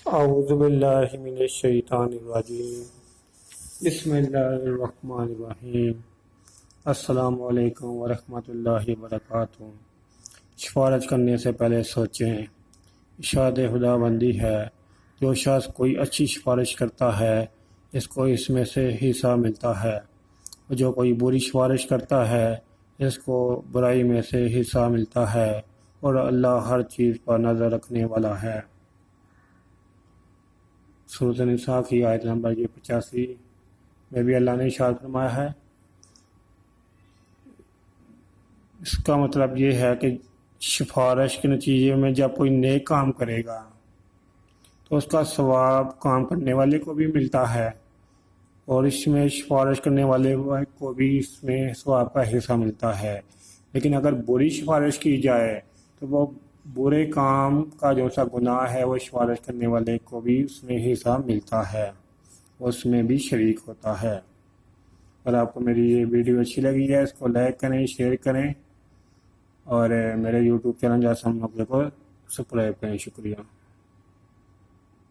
اعوذ باللہ من الشیطان الرجیم بسم اللہ الرحمن الرحیم السلام علیکم ورحمۃ اللہ وبرکاتہ۔ سفارش کرنے سے پہلے سوچیں۔ ارشاد خدا بندی ہے، جو شخص کوئی اچھی سفارش کرتا ہے اس کو اس میں سے حصہ ملتا ہے، اور جو کوئی بری سفارش کرتا ہے اس کو برائی میں سے حصہ ملتا ہے، اور اللہ ہر چیز پر نظر رکھنے والا ہے۔ سورۃ النساء کی آیت نمبر 85 میں بھی اللہ نے ارشاد فرمایا ہے، اس کا مطلب یہ ہے کہ سفارش کے نتیجے میں جب کوئی نیک کام کرے گا تو اس کا ثواب کام کرنے والے کو بھی ملتا ہے، اور اس میں سفارش کرنے والے کو بھی اس میں ثواب کا حصہ ملتا ہے۔ لیکن اگر بری سفارش کی جائے تو وہ برے کام کا جو سا گناہ ہے وہ سفارش کرنے والے کو بھی اس میں حصہ ملتا ہے، اس میں بھی شریک ہوتا ہے۔ اگر آپ کو میری یہ ویڈیو اچھی لگی ہے اس کو لائک کریں، شیئر کریں، اور میرے یوٹیوب چینل جاسم نقوی کو سبسکرائب کریں۔ شکریہ۔